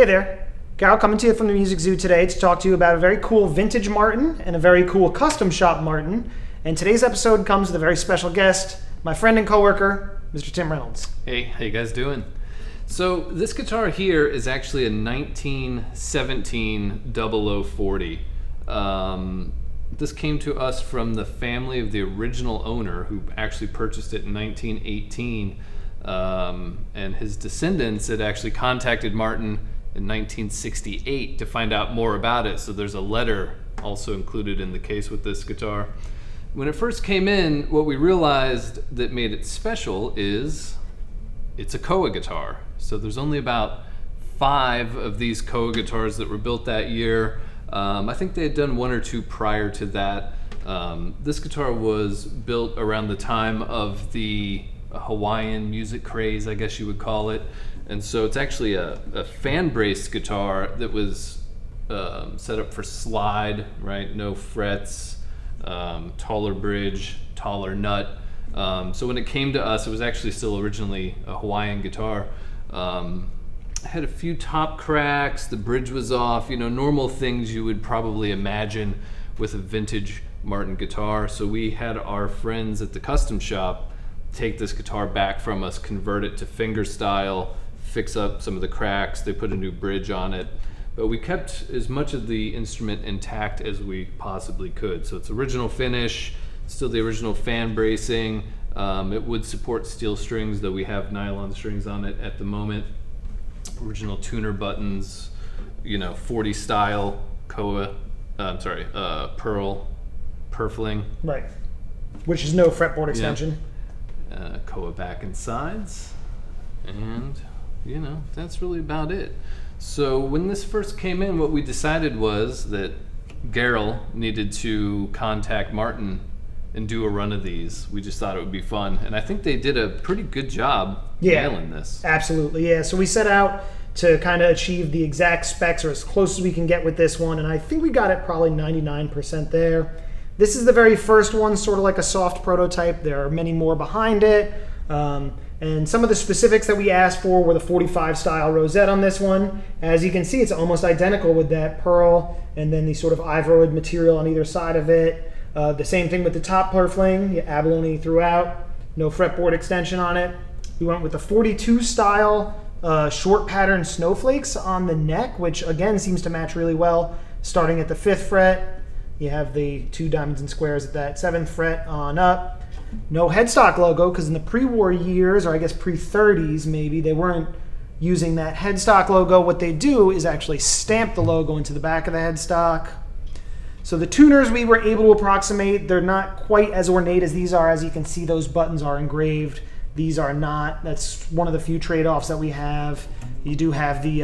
Hey there, Carol coming to you from the Music Zoo today to talk to you about a very cool vintage Martin and a very cool custom shop Martin. And today's episode comes with a very special guest, my friend and coworker, Mr. Tim Reynolds. Hey, how you guys doing? So this guitar here is actually a 1917 0040. This came to us from the family of the original owner who actually purchased it in 1918. And his descendants had actually contacted Martin in 1968 to find out more about it. So there's a letter also included in the case with this guitar. When it first came in, what we realized that made it special is it's a Koa guitar. So there's only about 5 of these Koa guitars that were built that year. I think they had done 1 or 2 prior to that. This guitar was built around the time of the Hawaiian music craze, I guess you would call it. And so it's actually a fan brace guitar that was set up for slide, right? No frets, taller bridge, taller nut. So when it came to us, it was actually still originally a Hawaiian guitar. It had a few top cracks, the bridge was off, normal things you would probably imagine with a vintage Martin guitar. So we had our friends at the custom shop take this guitar back from us, convert it to finger style, fix up some of the cracks. They put a new bridge on it, but we kept as much of the instrument intact as we possibly could. So it's original finish, still the original fan bracing. It would support steel strings, though we have nylon strings on it at the moment. Original tuner buttons, 40 style Koa, Pearl purfling. Right, which is no fretboard extension. Koa back and sides, and that's really about it. So when this first came in, what we decided was that Gerald needed to contact Martin and do a run of these. We just thought it would be fun, and I think they did a pretty good job nailing this. Absolutely, yeah. So we set out to kind of achieve the exact specs, or as close as we can get with this one, and I think we got it probably 99% there. This is the very first one, sort of like a soft prototype. There are many more behind it. And some of the specifics that we asked for were the 45 style rosette on this one. As you can see, it's almost identical with that pearl and then the sort of ivory material on either side of it. The same thing with the top purfling, abalone throughout, no fretboard extension on it. We went with the 42 style short pattern snowflakes on the neck, which again seems to match really well. Starting at the 5th fret, you have the 2 diamonds and squares at that 7th fret on up. No headstock logo, because in the pre-war years, or I guess pre-30s maybe, they weren't using that headstock logo. What they do is actually stamp the logo into the back of the headstock. So the tuners we were able to approximate. They're not quite as ornate as these are. As you can see, those buttons are engraved. These are not. That's one of the few trade-offs that we have. You do have the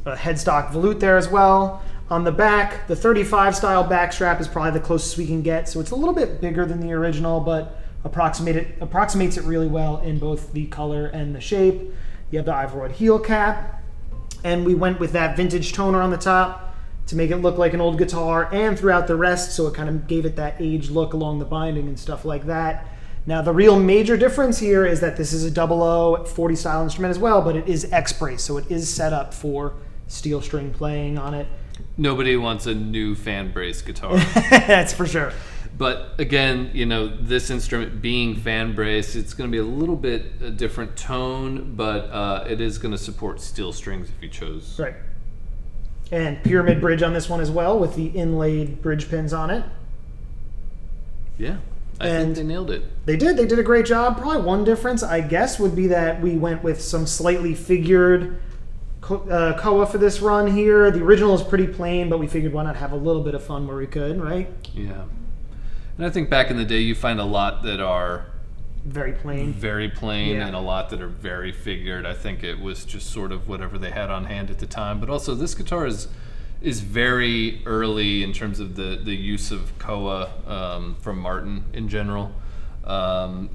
headstock volute there as well. On the back, the 35 style back strap is probably the closest we can get. So it's a little bit bigger than the original, but approximates it really well in both the color and the shape. You have the ivory heel cap. And we went with that vintage toner on the top to make it look like an old guitar and throughout the rest, so it kind of gave it that aged look along the binding and stuff like that. Now the real major difference here is that this is a 00 40 style instrument as well, but it is X-brace, so it is set up for steel string playing on it. Nobody wants a new fan brace guitar. That's for sure. But again, this instrument being fan brace, it's going to be a little bit a different tone, but it is going to support steel strings if you chose. Right. And pyramid bridge on this one as well, with the inlaid bridge pins on it. Yeah, I think they nailed it. They did. They did a great job. Probably one difference, I guess, would be that we went with some slightly figured Koa for this run here. The original is pretty plain, but we figured why not have a little bit of fun where we could, right? Yeah. And I think back in the day, you find a lot that are very plain, and a lot that are very figured. I think it was just sort of whatever they had on hand at the time. But also, this guitar is very early in terms of the use of Koa from Martin in general.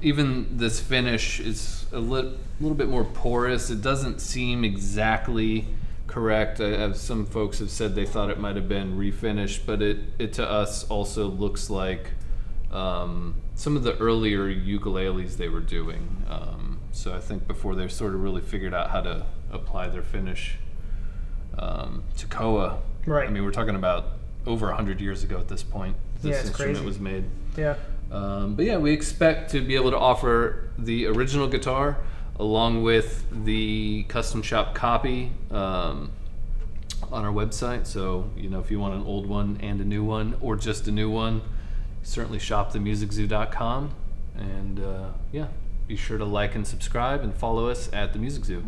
Even this finish is a little bit more porous. It doesn't seem exactly correct. Some folks have said they thought it might have been refinished, but it to us also looks like some of the earlier ukuleles they were doing. So I think before they sort of really figured out how to apply their finish. Toccoa. Right. I mean, we're talking about over 100 years ago at this point. This it's instrument crazy. was made. Yeah. But yeah, we expect to be able to offer the original guitar along with the custom shop copy on our website. So, if you want an old one and a new one, or just a new one, certainly shop themusiczoo.com. And yeah, be sure to like and subscribe and follow us at The Music Zoo.